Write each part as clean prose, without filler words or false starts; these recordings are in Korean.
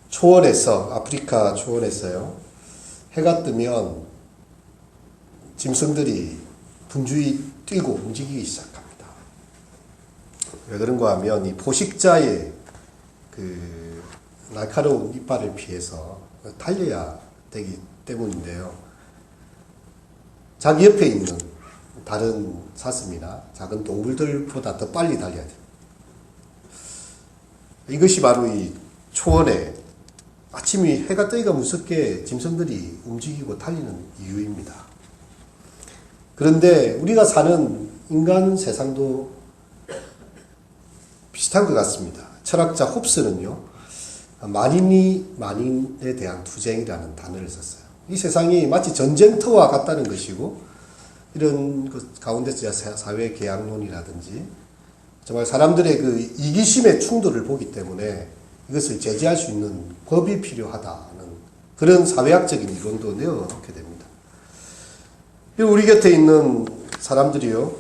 초원에서, 아프리카 초원에서요, 해가 뜨면 짐승들이 분주히 뛰고 움직이기 시작합니다. 왜 그런가 하면 이 포식자의 그 날카로운 이빨을 피해서 달려야 되기 때문인데요. 자기 옆에 있는 다른 사슴이나 작은 동물들보다 더 빨리 달려야 돼요. 이것이 바로 이 초원에 아침이 해가 뜨기가 무섭게 짐승들이 움직이고 달리는 이유입니다. 그런데 우리가 사는 인간 세상도 비슷한 것 같습니다. 철학자 홉스는요, 만인이 만인에 대한 투쟁이라는 단어를 썼어요. 이 세상이 마치 전쟁터와 같다는 것이고, 이런 것 가운데서 사회 계약론이라든지 정말 사람들의 그 이기심의 충돌을 보기 때문에 이것을 제재할 수 있는 법이 필요하다는 그런 사회학적인 이론도 내어놓게 됩니다. 우리 곁에 있는 사람들이요,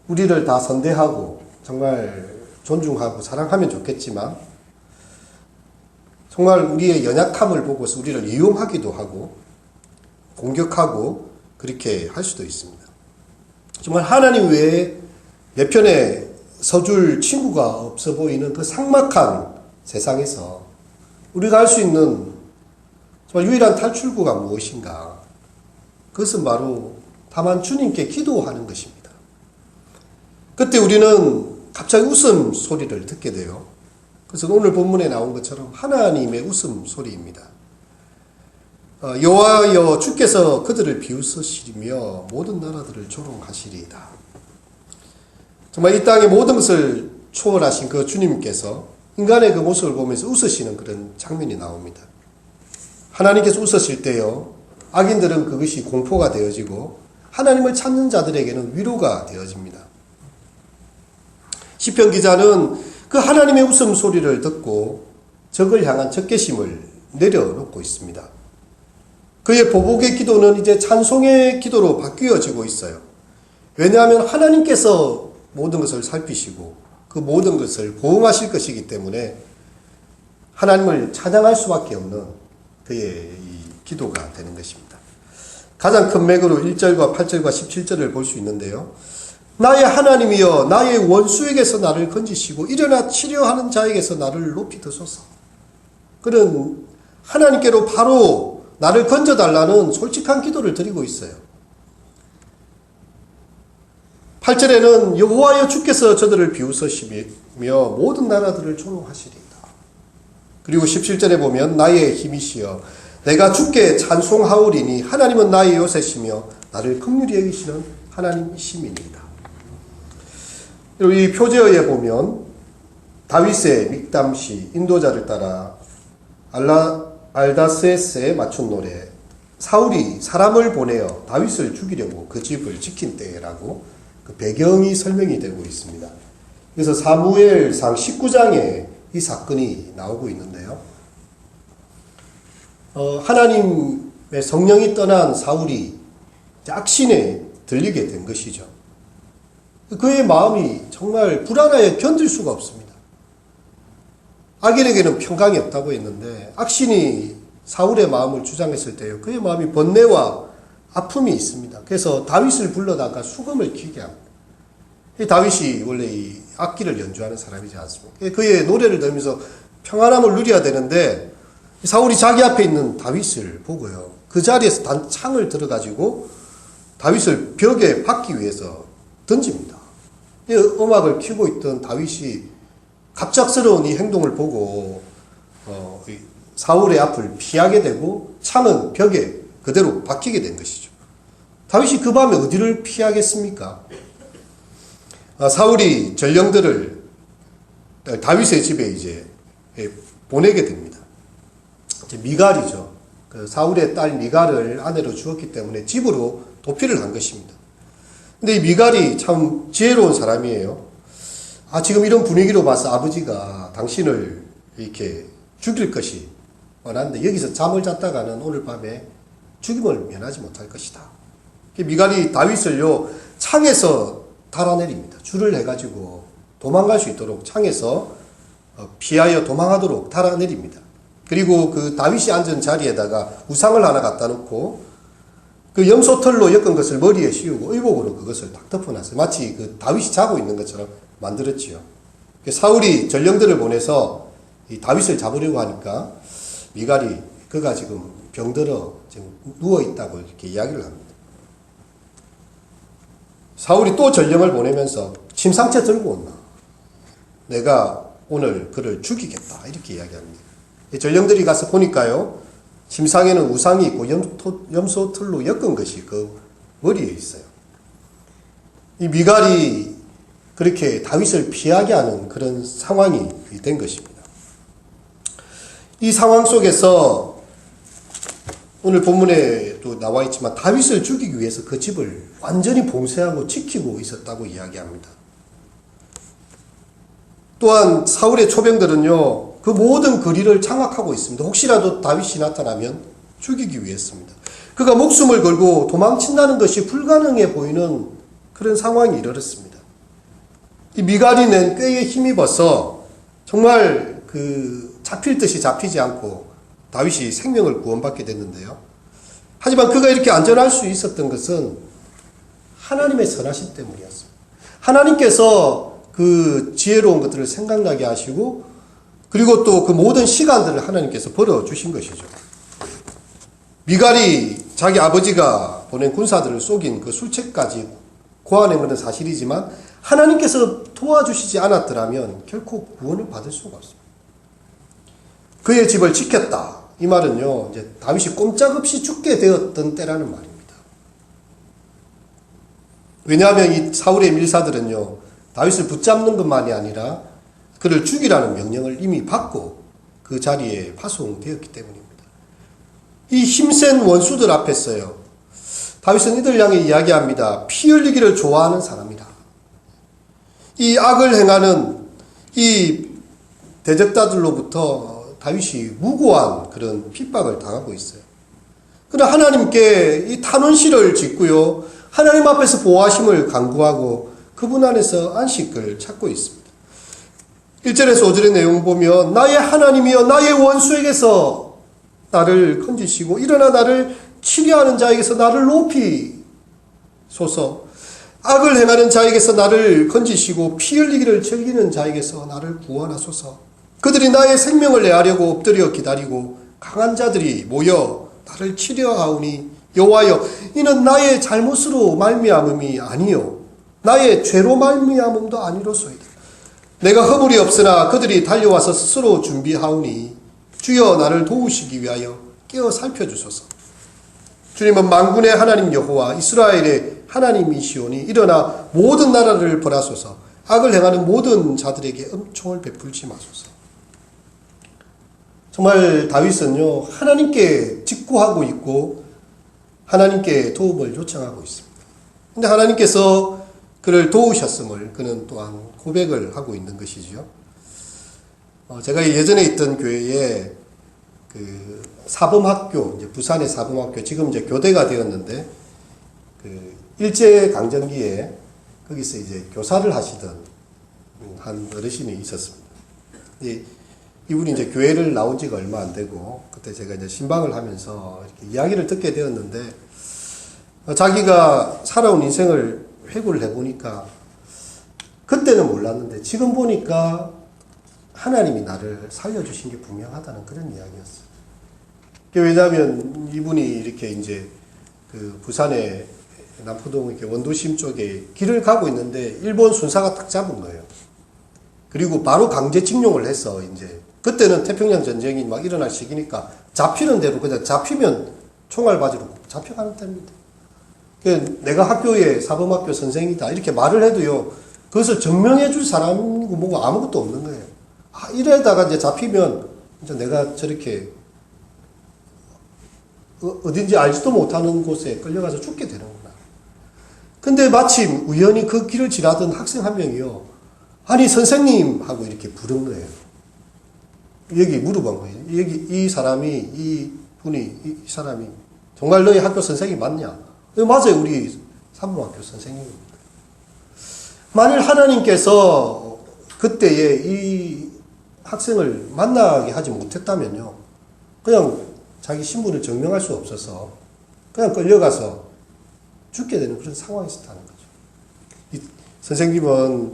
우리를 다 선대하고 정말 존중하고 사랑하면 좋겠지만 정말 우리의 연약함을 보고서 우리를 이용하기도 하고 공격하고 그렇게 할 수도 있습니다. 정말 하나님 외에 내 편에 서줄 친구가 없어 보이는 그 삭막한 세상에서 우리가 할 수 있는 정말 유일한 탈출구가 무엇인가? 그것은 바로 다만 주님께 기도하는 것입니다. 그때 우리는 갑자기 웃음 소리를 듣게 돼요. 그래서 오늘 본문에 나온 것처럼 하나님의 웃음 소리입니다. 여호와여 주께서 그들을 비웃으시며 모든 나라들을 조롱하시리이다. 정말 이 땅의 모든 것을 초월하신 그 주님께서 인간의 그 모습을 보면서 웃으시는 그런 장면이 나옵니다. 하나님께서 웃으실 때요, 악인들은 그것이 공포가 되어지고 하나님을 찾는 자들에게는 위로가 되어집니다. 시편 기자는 그 하나님의 웃음 소리를 듣고 적을 향한 적개심을 내려놓고 있습니다. 그의 보복의 기도는 이제 찬송의 기도로 바뀌어지고 있어요. 왜냐하면 하나님께서 모든 것을 살피시고 그 모든 것을 보응하실 것이기 때문에 하나님을 찬양할 수밖에 없는 그의 이 기도가 되는 것입니다. 가장 큰 맥으로 1절과 8절과 17절을 볼 수 있는데요. 나의 하나님이여 나의 원수에게서 나를 건지시고 일어나 치려하는 자에게서 나를 높이 드소서. 그는 하나님께로 바로 나를 건져달라는 솔직한 기도를 드리고 있어요. 8절에는 여호와여 주께서 저들을 비웃으시며 모든 나라들을 조롱하시리이다. 그리고 17절에 보면 나의 힘이시여 내가 주께 찬송하오리니 하나님은 나의 요새시며 나를 긍휼히 여기시는 하나님이심이니이다. 그리고 이 표제어에 보면 다윗의 믹담시 인도자를 따라 알다세스에 맞춘 노래, 사울이 사람을 보내어 다윗을 죽이려고 그 집을 지킨 때라고 그 배경이 설명이 되고 있습니다. 그래서 사무엘상 19장에 이 사건이 나오고 있는데요. 하나님의 성령이 떠난 사울이 악신에 들리게 된 것이죠. 그의 마음이 정말 불안하여 견딜 수가 없습니다. 악인에게는 평강이 없다고 했는데 악신이 사울의 마음을 주장했을 때요, 그의 마음이 번뇌와 아픔이 있습니다. 그래서 다윗을 불러다가 수금을 키게 합니다. 다윗이 원래 이 악기를 연주하는 사람이지 않습니까? 그의 노래를 들으면서 평안함을 누려야 되는데 사울이 자기 앞에 있는 다윗을 보고요, 그 자리에서 단창을 들어가지고 다윗을 벽에 박기 위해서 던집니다. 음악을 켜고 있던 다윗이 갑작스러운 이 행동을 보고 사울의 앞을 피하게 되고 창은 벽에 그대로 박히게 된 것이죠. 다윗이 그 밤에 어디를 피하겠습니까? 사울이 전령들을 다윗의 집에 이제 보내게 됩니다. 미갈이죠. 그 사울의 딸 미갈을 아내로 주었기 때문에 집으로 도피를 한 것입니다. 근데 이 미갈이 참 지혜로운 사람이에요. 지금 이런 분위기로 봐서 아버지가 당신을 이렇게 죽일 것이 뻔한데 여기서 잠을 잤다가는 오늘 밤에 죽임을 면하지 못할 것이다. 미갈이 다윗을요, 창에서 달아내립니다. 줄을 해가지고 도망갈 수 있도록 창에서 피하여 도망하도록 달아내립니다. 그리고 그 다윗이 앉은 자리에다가 우상을 하나 갖다 놓고 그 염소털로 엮은 것을 머리에 씌우고 의복으로 그것을 딱 덮어놨어요. 마치 그 다윗이 자고 있는 것처럼 만들었지요. 사울이 전령들을 보내서 이 다윗을 잡으려고 하니까 미갈이 그가 지금 병들어 지금 누워있다고 이렇게 이야기를 합니다. 사울이 또 전령을 보내면서 침상채 들고 온나. 내가 오늘 그를 죽이겠다. 이렇게 이야기합니다. 전령들이 가서 보니까요. 침상에는 우상이 있고 염소 털로 엮은 것이 그 머리에 있어요. 이 미갈이 그렇게 다윗을 피하게 하는 그런 상황이 된 것입니다. 이 상황 속에서 오늘 본문에도 나와 있지만 다윗을 죽이기 위해서 그 집을 완전히 봉쇄하고 지키고 있었다고 이야기합니다. 또한 사울의 초병들은요, 그 모든 거리를 장악하고 있습니다. 혹시라도 다윗이 나타나면 죽이기 위해서입니다. 그가 목숨을 걸고 도망친다는 것이 불가능해 보이는 그런 상황이 이르렀습니다. 이 미갈이 낸 꾀에 힘입어서 정말 그 잡힐 듯이 잡히지 않고 다윗이 생명을 구원받게 됐는데요. 하지만 그가 이렇게 안전할 수 있었던 것은 하나님의 선하심 때문이었습니다. 하나님께서 그 지혜로운 것들을 생각나게 하시고 그리고 또 그 모든 시간들을 하나님께서 벌어주신 것이죠. 미갈이 자기 아버지가 보낸 군사들을 속인 그 술책까지 고안한 것은 사실이지만 하나님께서 도와주시지 않았더라면 결코 구원을 받을 수가 없습니다. 그의 집을 지켰다. 이 말은요, 이제 다윗이 꼼짝없이 죽게 되었던 때라는 말입니다. 왜냐하면 이 사울의 밀사들은요, 다윗을 붙잡는 것만이 아니라 그를 죽이라는 명령을 이미 받고 그 자리에 파송되었기 때문입니다. 이 힘센 원수들 앞에서요, 다윗은 이들 향해 이야기합니다. 피 흘리기를 좋아하는 사람이다. 이 악을 행하는 이 대적자들로부터 다윗이 무고한 그런 핍박을 당하고 있어요. 그러나 하나님께 이 탄원시를 짓고요, 하나님 앞에서 보호하심을 간구하고 그분 안에서 안식을 찾고 있습니다. 1절에서 5절의 내용을 보면 나의 하나님이여 나의 원수에게서 나를 건지시고 일어나 나를 치려하는 자에게서 나를 높이소서. 악을 행하는 자에게서 나를 건지시고 피 흘리기를 즐기는 자에게서 나를 구원하소서. 그들이 나의 생명을 내하려고 엎드려 기다리고 강한 자들이 모여 나를 치려하오니 여호와여 이는 나의 잘못으로 말미암음이 아니요 나의 죄로 말미암음도 아니로소이다. 내가 허물이 없으나 그들이 달려와서 스스로 준비하오니 주여 나를 도우시기 위하여 깨어 살펴주소서. 주님은 만군의 하나님 여호와 이스라엘의 하나님이시오니 일어나 모든 나라를 벌하소서. 악을 행하는 모든 자들에게 은총을 베풀지 마소서. 정말 다윗은요, 하나님께 직구하고 있고 하나님께 도움을 요청하고 있습니다. 근데 하나님께서 그를 도우셨음을 그는 또한 고백을 하고 있는 것이죠. 제가 예전에 있던 교회에 그 사범학교, 이제 부산의 사범학교, 지금 이제 교대가 되었는데, 그 일제 강점기에 거기서 이제 교사를 하시던 한 어르신이 있었습니다. 이분이 이제 교회를 나온 지가 얼마 안 되고, 그때 제가 이제 신방을 하면서 이렇게 이야기를 듣게 되었는데, 자기가 살아온 인생을 회고를 해보니까, 그때는 몰랐는데, 지금 보니까 하나님이 나를 살려주신 게 분명하다는 그런 이야기였어요. 왜냐하면 이분이 이렇게 이제 그 부산의 남포동 이렇게 원도심 쪽에 길을 가고 있는데, 일본 순사가 딱 잡은 거예요. 그리고 바로 강제징용을 해서 이제 그때는 태평양 전쟁이 막 일어날 시기니까 잡히는 대로 그냥 잡히면 총알 바지로 잡혀가는 때입니다. 내가 학교에 사범학교 선생이다 이렇게 말을 해도요, 그것을 증명해 줄 사람이고 뭐고 아무것도 없는 거예요. 이래다가 이제 잡히면 이제 내가 저렇게 어딘지 알지도 못하는 곳에 끌려가서 죽게 되는구나. 근데 마침 우연히 그 길을 지나던 학생 한 명이요, 아니 선생님 하고 이렇게 부른 거예요. 여기 물어본 거예요. 여기 이 사람이, 이 분이, 이 사람이 정말 너희 학교 선생이 맞냐? 맞아요. 우리 사범학교 선생님입니다. 만일 하나님께서 그때에 이 학생을 만나게 하지 못했다면요, 그냥 자기 신분을 증명할 수 없어서 그냥 끌려가서 죽게 되는 그런 상황이 있었다는 거죠. 이 선생님은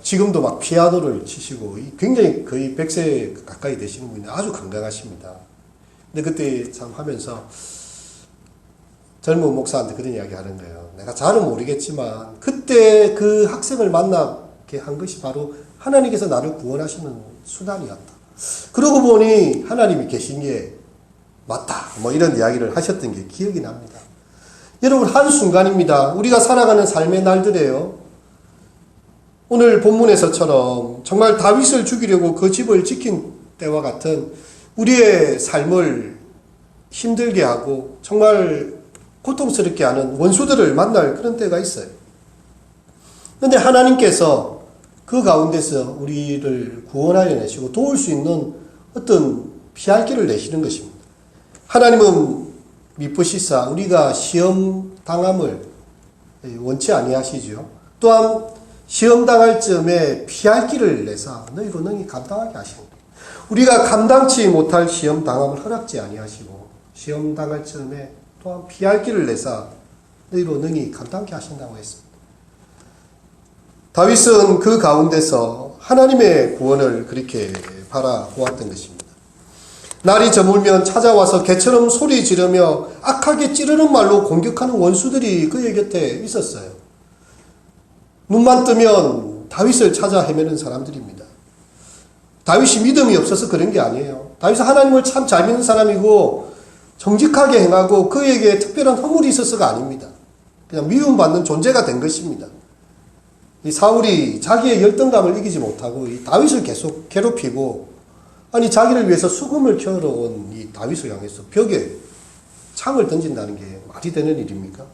지금도 막 피아노를 치시고 굉장히 거의 100세 가까이 되시는 분이 아주 건강하십니다. 근데 그때 참 하면서 젊은 목사한테 그런 이야기 하는 거예요. 내가 잘은 모르겠지만 그때 그 학생을 만나게 한 것이 바로 하나님께서 나를 구원하시는 수단이었다. 그러고 보니 하나님이 계신 게 맞다. 뭐 이런 이야기를 하셨던 게 기억이 납니다. 여러분, 한순간입니다. 우리가 살아가는 삶의 날들에요. 오늘 본문에서처럼 정말 다윗을 죽이려고 그 집을 지킨 때와 같은 우리의 삶을 힘들게 하고 정말 고통스럽게 하는 원수들을 만날 그런 때가 있어요. 그런데 하나님께서 그 가운데서 우리를 구원하여 내시고 도울 수 있는 어떤 피할 길을 내시는 것입니다. 하나님은 미쁘시사 우리가 시험 당함을 원치 아니하시죠. 또한 시험 당할 즈음에 피할 길을 내사 너희로 능히 감당하게 하시는 거예요. 우리가 감당치 못할 시험 당함을 허락지 아니하시고 시험 당할 즈음에 또한 피할 길을 내사 너희로 능히 감당케 하신다고 했습니다. 다윗은 그 가운데서 하나님의 구원을 그렇게 바라보았던 것입니다. 날이 저물면 찾아와서 개처럼 소리 지르며 악하게 찌르는 말로 공격하는 원수들이 그의 곁에 있었어요. 눈만 뜨면 다윗을 찾아 헤매는 사람들입니다. 다윗이 믿음이 없어서 그런 게 아니에요. 다윗은 하나님을 참 잘 믿는 사람이고 정직하게 행하고 그에게 특별한 허물이 있어서가 아닙니다. 그냥 미움받는 존재가 된 것입니다. 이 사울이 자기의 열등감을 이기지 못하고 이 다윗을 계속 괴롭히고 아니 자기를 위해서 수금을 캐러 온 이 다윗을 향해서 벽에 창을 던진다는 게 말이 되는 일입니까?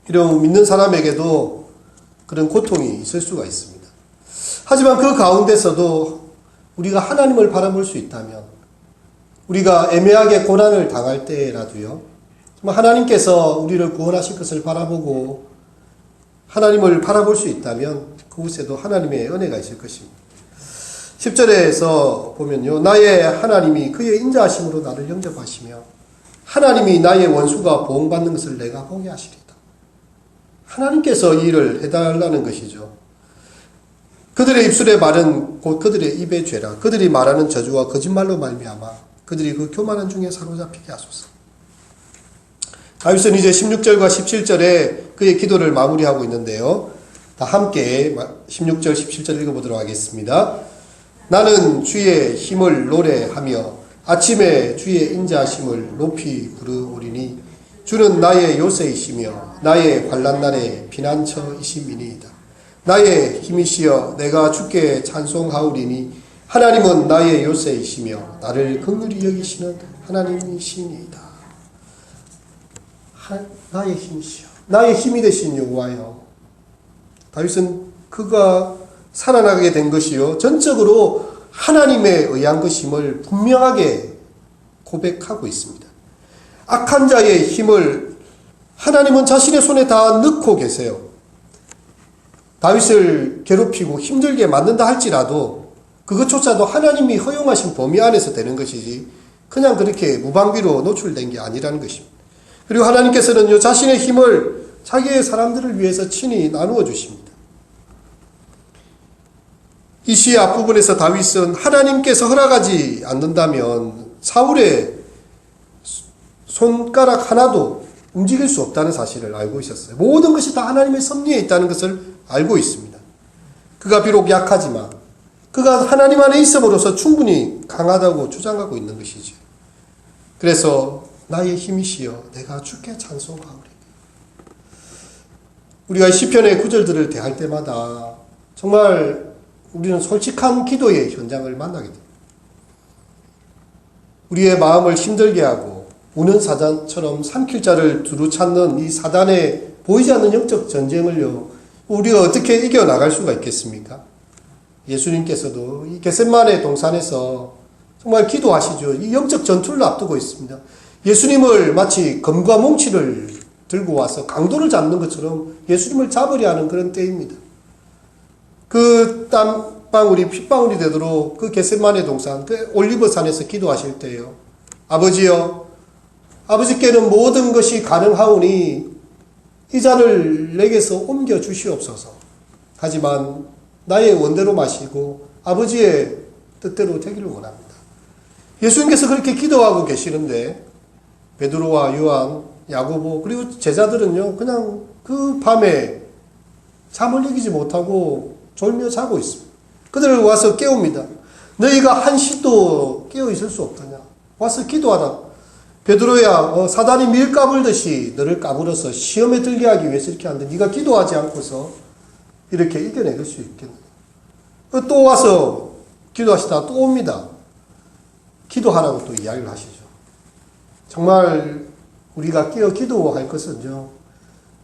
이런 믿는 사람에게도 그런 고통이 있을 수가 있습니다. 하지만 그 가운데서도 우리가 하나님을 바라볼 수 있다면 우리가 애매하게 고난을 당할 때라도요, 하나님께서 우리를 구원하실 것을 바라보고 하나님을 바라볼 수 있다면 그곳에도 하나님의 은혜가 있을 것입니다. 10절에서 보면요, 나의 하나님이 그의 인자하심으로 나를 영접하시며 하나님이 나의 원수가 보응받는 것을 내가 보게 하시리다. 하나님께서 이 일을 해달라는 것이죠. 그들의 입술의 말은 곧 그들의 입의 죄라. 그들이 말하는 저주와 거짓말로 말미암아 그들이 그 교만한 중에 사로잡히게 하소서. 다윗은 이제 16절과 17절에 그의 기도를 마무리하고 있는데요. 다 함께 16절, 17절 읽어보도록 하겠습니다. 나는 주의 힘을 노래하며 아침에 주의 인자하심을 높이 부르오리니 주는 나의 요새이시며 나의 환난날의 피난처이심이니이다. 나의 힘이시여 내가 주께 찬송하오리니 하나님은 나의 요새이시며 나를 긍휼히 여기시는 하나님이시니이다. 나의 힘이시여, 나의 힘이 되신 여호와여. 다윗은 그가 살아나게 된 것이요, 전적으로 하나님에 의한 것임을 분명하게 고백하고 있습니다. 악한 자의 힘을 하나님은 자신의 손에 다 넣고 계세요. 다윗을 괴롭히고 힘들게 만든다 할지라도 그것조차도 하나님이 허용하신 범위 안에서 되는 것이지 그냥 그렇게 무방비로 노출된 게 아니라는 것입니다. 그리고 하나님께서는요, 자신의 힘을 자기의 사람들을 위해서 친히 나누어 주십니다. 이 시의 앞부분에서 다윗은 하나님께서 허락하지 않는다면 사울의 손가락 하나도 움직일 수 없다는 사실을 알고 있었어요. 모든 것이 다 하나님의 섭리에 있다는 것을 알고 있습니다. 그가 비록 약하지만 그가 하나님 안에 있음으로써 충분히 강하다고 주장하고 있는 것이죠. 그래서 나의 힘이시여 내가 주께 찬송하오리. 우리가 시편의 구절들을 대할 때마다 정말 우리는 솔직한 기도의 현장을 만나게 됩니다. 우리의 마음을 힘들게 하고 우는 사자처럼 삼킬 자를 두루 찾는 이 사단의 보이지 않는 영적 전쟁을요, 우리가 어떻게 이겨나갈 수가 있겠습니까? 예수님께서도 이 겟세마네 동산에서 정말 기도하시죠. 이 영적 전투를 앞두고 있습니다. 예수님을 마치 검과 몽치를 들고 와서 강도를 잡는 것처럼 예수님을 잡으려 하는 그런 때입니다. 그 땀 땀방울이 핏방울이 되도록 그 겟세마네 동산, 그 올리브산에서 기도하실 때요. 아버지여, 아버지께는 모든 것이 가능하오니 이 잔을 내게서 옮겨 주시옵소서. 하지만 나의 원대로 마시고 아버지의 뜻대로 되기를 원합니다. 예수님께서 그렇게 기도하고 계시는데 베드로와 요한, 야고보 그리고 제자들은요 그냥 그 밤에 잠을 이기지 못하고 졸며 자고 있습니다. 그들을 와서 깨웁니다. 너희가 한시도 깨어 있을 수 없더냐. 와서 기도하라. 베드로야, 사단이 밀 까불듯이 너를 까불어서 시험에 들게 하기 위해서 이렇게 하는데 네가 기도하지 않고서 이렇게 이겨낼 수 있겠느냐. 또 와서 기도하시다가 또 옵니다. 기도하라고 또 이야기를 하시죠. 정말 우리가 깨어 기도할 것은요,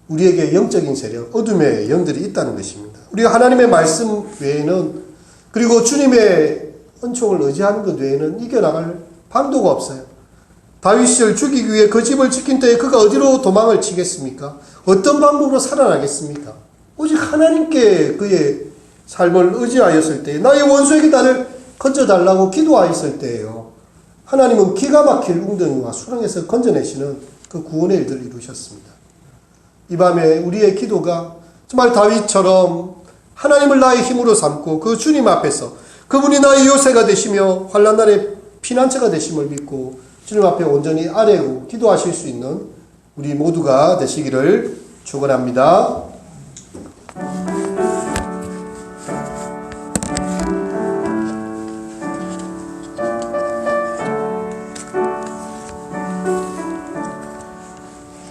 우리에게 영적인 세력, 어둠의 영들이 있다는 것입니다. 우리가 하나님의 말씀 외에는, 그리고 주님의 은총을 의지하는 것 외에는 이겨나갈 방도가 없어요. 다윗을 죽이기 위해 그 집을 지킨 때에 그가 어디로 도망을 치겠습니까? 어떤 방법으로 살아나겠습니까? 오직 하나님께 그의 삶을 의지하였을 때, 나의 원수에게 나를 건져달라고 기도하였을 때예요. 하나님은 기가 막힐 웅덩이와 수렁에서 건져내시는 그 구원의 일들을 이루셨습니다. 이 밤에 우리의 기도가 정말 다윗처럼 하나님을 나의 힘으로 삼고 그 주님 앞에서 그분이 나의 요새가 되시며 환난 날의 피난처가 되심을 믿고 주님 앞에 온전히 아뢰고 기도하실 수 있는 우리 모두가 되시기를 축원합니다.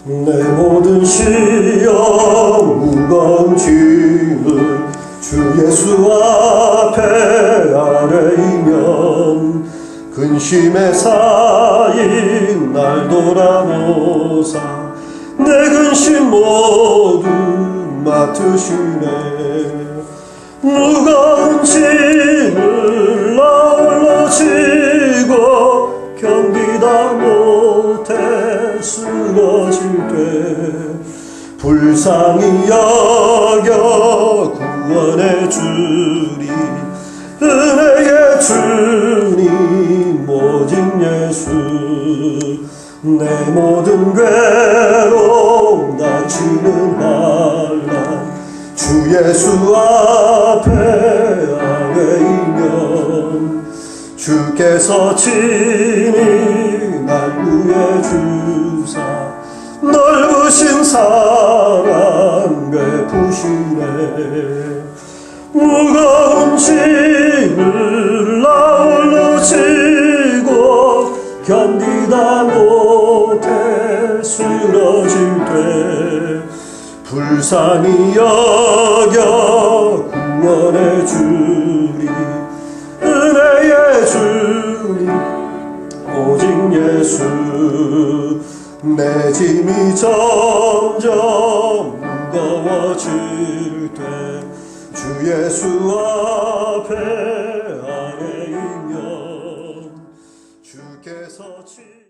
내 모든 시험 무거운 짐을 주 예수 앞에 아뢰이면 근심에 쌓인 날 돌아보사 내 근심 모두 맡으시네. 무거운 짐을 나 홀로 지고 견디다 못해 쓰러질 때 불쌍히 여겨 구원해 주리. 은혜의 주님 오직 예수. 내 모든 괴로움 다치는 환난 주 예수 앞에 아뢰이면 주께서 친히 날 구해 주사 넓으신 사랑 베푸시네. 무거운 짐을 나 홀로 지고 견디다 못해 쓰러질 때 불쌍히 여겨 구원해 주리. 은혜의 주님 오직 예수. 내 짐이 점점 무거워질 때 주 예수 앞에